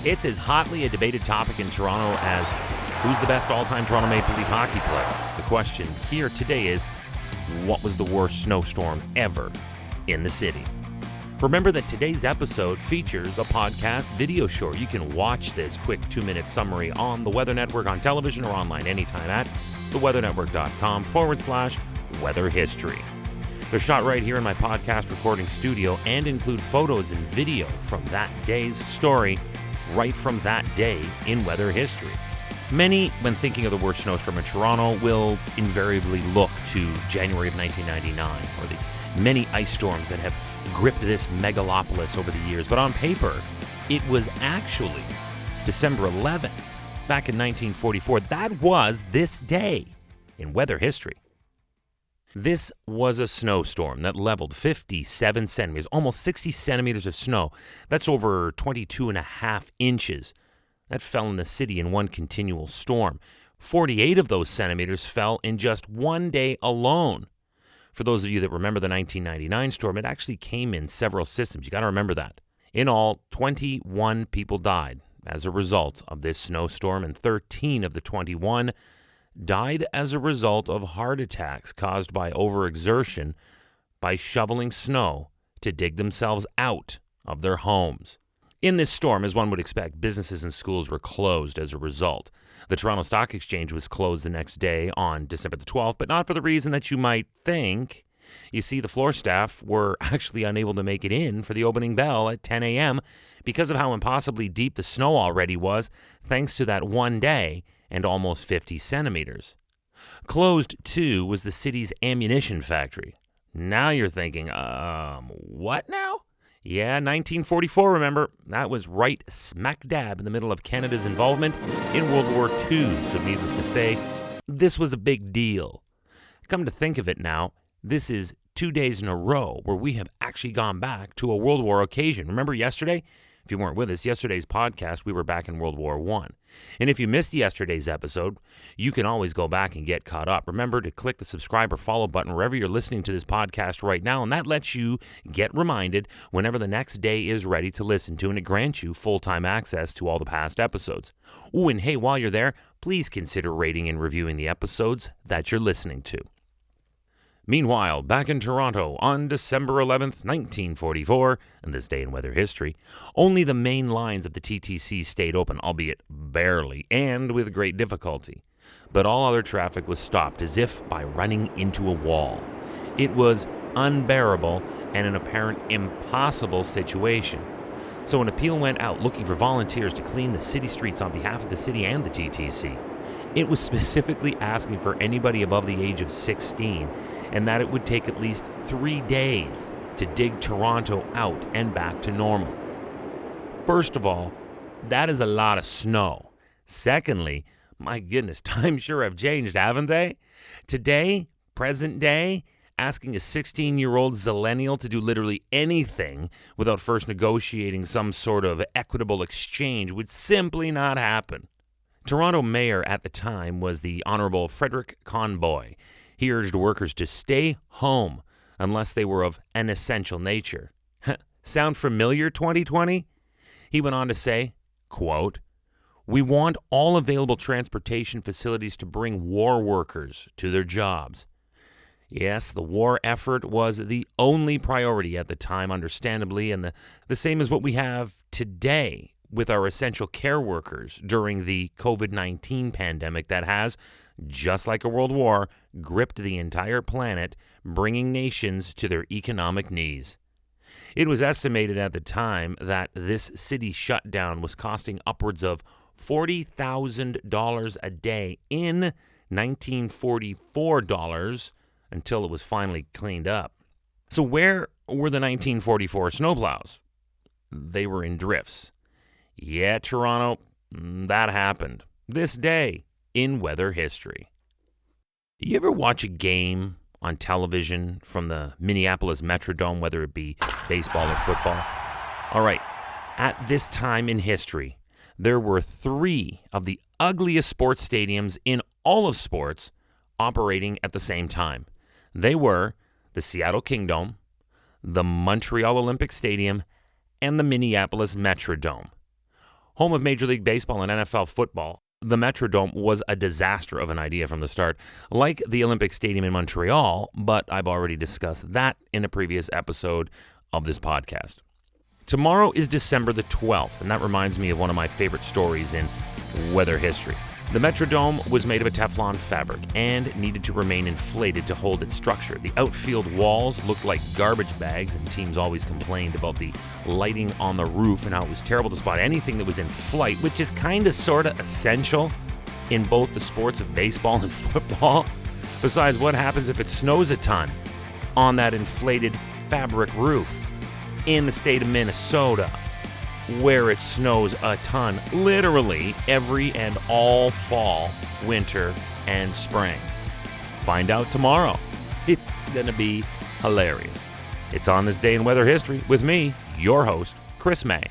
It's as hotly a debated topic in Toronto as who's the best all-time Toronto Maple Leaf hockey player. The question here today is, what was the worst snowstorm ever in the city? Remember that today's episode features a podcast video show. You can watch this quick 2-minute summary on the Weather Network on television or online anytime at theweathernetwork.com/weather history. They're shot right here in my podcast recording studio and include photos and video from that day's story right from that day in weather history. Many, when thinking of the worst snowstorm in Toronto, will invariably look to January of 1999 or the many ice storms that have gripped this megalopolis over the years. But on paper, it was actually December 11th, back in 1944. That was this day in weather history. This was a snowstorm that leveled 57 centimeters, almost 60 centimeters of snow. That's over 22 and a half inches. That fell in the city in one continual storm. 48 of those centimeters fell in just one day alone. For those of you that remember the 1999 storm, it actually came in several systems. You got to remember that. In all, 21 people died as a result of this snowstorm, and 13 of the 21 died as a result of heart attacks caused by overexertion by shoveling snow to dig themselves out of their homes. In this storm, as one would expect, businesses and schools were closed as a result. The Toronto Stock Exchange was closed the next day on December the 12th, but not for the reason that you might think. You see, the floor staff were actually unable to make it in for the opening bell at 10 a.m. because of how impossibly deep the snow already was, thanks to that one day and almost 50 centimeters. Closed, too, was the city's ammunition factory. Now you're thinking, what now? Yeah, 1944, remember? That was right smack dab in the middle of Canada's involvement in World War II. So needless to say, this was a big deal. Come to think of it now, this is 2 days in a row where we have actually gone back to a World War occasion. Remember yesterday? If you weren't with us, yesterday's podcast, we were back in World War I. And if you missed yesterday's episode, you can always go back and get caught up. Remember to click the subscribe or follow button wherever you're listening to this podcast right now, and that lets you get reminded whenever the next day is ready to listen to, and it grants you full-time access to all the past episodes. Ooh, and hey, while you're there, please consider rating and reviewing the episodes that you're listening to. Meanwhile, back in Toronto on December 11th, 1944, and this day in weather history, only the main lines of the TTC stayed open, albeit barely and with great difficulty. But all other traffic was stopped as if by running into a wall. It was unbearable and an apparent impossible situation. So an appeal went out looking for volunteers to clean the city streets on behalf of the city and the TTC. It was specifically asking for anybody above the age of 16, and that it would take at least 3 days to dig Toronto out and back to normal. First of all, that is a lot of snow. Secondly, my goodness, times sure have changed, haven't they? Today, present day, asking a 16-year-old zillennial to do literally anything without first negotiating some sort of equitable exchange would simply not happen. Toronto mayor at the time was the Honorable Frederick Conboy. He urged workers to stay home unless they were of an essential nature. Sound familiar, 2020? He went on to say, quote, "We want all available transportation facilities to bring war workers to their jobs." Yes, the war effort was the only priority at the time, understandably, and the same as what we have today with our essential care workers during the COVID-19 pandemic that has, just like a world war, gripped the entire planet, bringing nations to their economic knees. It was estimated at the time that this city shutdown was costing upwards of $40,000 a day in 1944 dollars until it was finally cleaned up. So where were the 1944 snowplows? They were in drifts. Yeah, Toronto, that happened. This day in weather history. You ever watch a game on television from the Minneapolis Metrodome, whether it be baseball or football? All right, at this time in history, there were 3 of the ugliest sports stadiums in all of sports operating at the same time. They were the Seattle Kingdome, the Montreal Olympic Stadium, and the Minneapolis Metrodome. Home of Major League Baseball and NFL football, the Metrodome was a disaster of an idea from the start, like the Olympic Stadium in Montreal, but I've already discussed that in a previous episode of this podcast. Tomorrow is December the 12th, and that reminds me of one of my favorite stories in weather history. The Metrodome was made of a Teflon fabric and needed to remain inflated to hold its structure. The outfield walls looked like garbage bags, and teams always complained about the lighting on the roof and how it was terrible to spot anything that was in flight, which is kind of sort of essential in both the sports of baseball and football. Besides, what happens if it snows a ton on that inflated fabric roof in the state of Minnesota, where it snows a ton, literally every and all fall, winter, and spring? Find out tomorrow. It's going to be hilarious. It's On This Day in Weather History with me, your host, Chris May.